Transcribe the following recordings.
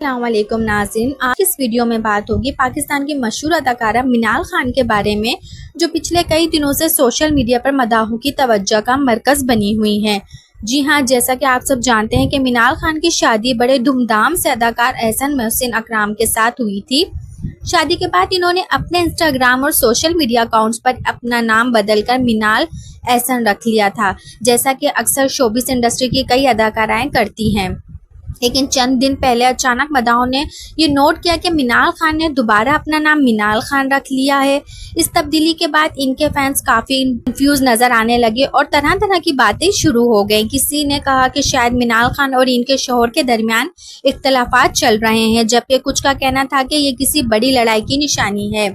السلام علیکم ناظرین، آج اس ویڈیو میں بات ہوگی پاکستان کی مشہور اداکارہ منال خان کے بارے میں، جو پچھلے کئی دنوں سے سوشل میڈیا پر مداحوں کی توجہ کا مرکز بنی ہوئی ہیں۔ جی ہاں، جیسا کہ آپ سب جانتے ہیں کہ منال خان کی شادی بڑے دھوم دھام سے اداکار احسن محسن اکرام کے ساتھ ہوئی تھی۔ شادی کے بعد انہوں نے اپنے انسٹاگرام اور سوشل میڈیا اکاؤنٹس پر اپنا نام بدل کر منال احسن رکھ لیا تھا، جیسا کہ اکثر شوبز انڈسٹری کی کئی اداکارائیں کرتی ہیں۔ لیکن چند دن پہلے اچانک مداحوں نے یہ نوٹ کیا کہ منال خان نے دوبارہ اپنا نام منال خان رکھ لیا ہے۔ اس تبدیلی کے بعد ان کے فینس کافی کنفیوز نظر آنے لگے اور طرح طرح کی باتیں شروع ہو گئیں۔ کسی نے کہا کہ شاید منال خان اور ان کے شوہر کے درمیان اختلافات چل رہے ہیں، جبکہ کچھ کا کہنا تھا کہ یہ کسی بڑی لڑائی کی نشانی ہے۔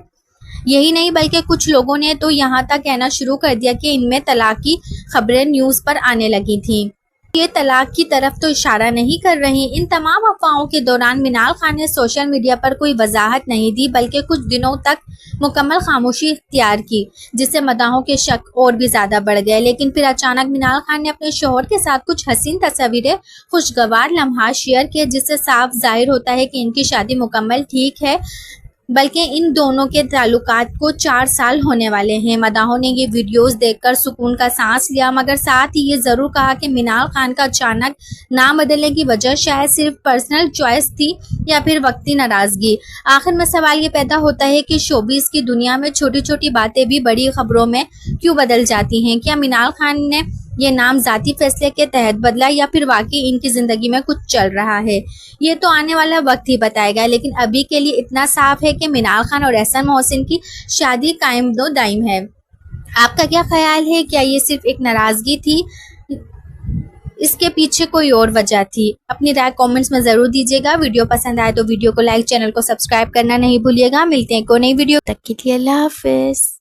یہی نہیں بلکہ کچھ لوگوں نے تو یہاں تک کہنا شروع کر دیا کہ ان میں طلاق کی خبریں نیوز پر آنے لگی تھیں۔ یہ طلاق کی طرف تو اشارہ نہیں کر رہی۔ ان تمام افواہوں کے دوران منال خان نے سوشل میڈیا پر کوئی وضاحت نہیں دی، بلکہ کچھ دنوں تک مکمل خاموشی اختیار کی، جس سے مداحوں کے شک اور بھی زیادہ بڑھ گئے۔ لیکن پھر اچانک منال خان نے اپنے شوہر کے ساتھ کچھ حسین تصاویریں، خوشگوار لمحات شیئر کیے، جس سے صاف ظاہر ہوتا ہے کہ ان کی شادی مکمل ٹھیک ہے، بلکہ ان دونوں کے تعلقات کو 4 سال ہونے والے ہیں۔ مداحوں نے یہ ویڈیوز دیکھ کر سکون کا سانس لیا، مگر ساتھ ہی یہ ضرور کہا کہ منال خان کا اچانک نام بدلنے کی وجہ شاید صرف پرسنل چوائس تھی یا پھر وقتی ناراضگی۔ آخر میں سوال یہ پیدا ہوتا ہے کہ شوبز کی دنیا میں چھوٹی چھوٹی باتیں بھی بڑی خبروں میں کیوں بدل جاتی ہیں؟ کیا منال خان نے یہ نام ذاتی فیصلے کے تحت بدلا یا پھر واقعی ان کی زندگی میں کچھ چل رہا ہے؟ یہ تو آنے والا وقت ہی بتائے گا، لیکن ابھی کے لیے اتنا صاف ہے کہ منال خان اور احسن محسن کی شادی قائم و دائم ہے۔ آپ کا کیا خیال ہے؟ کیا یہ صرف ایک ناراضگی تھی؟ اس کے پیچھے کوئی اور وجہ تھی؟ اپنی رائے کامنٹس میں ضرور دیجیے گا۔ ویڈیو پسند آئے تو ویڈیو کو لائک، چینل کو سبسکرائب کرنا نہیں بھولیے گا۔ ملتے ہیں کوئی نئی ویڈیو تک کے لیے، اللہ حافظ۔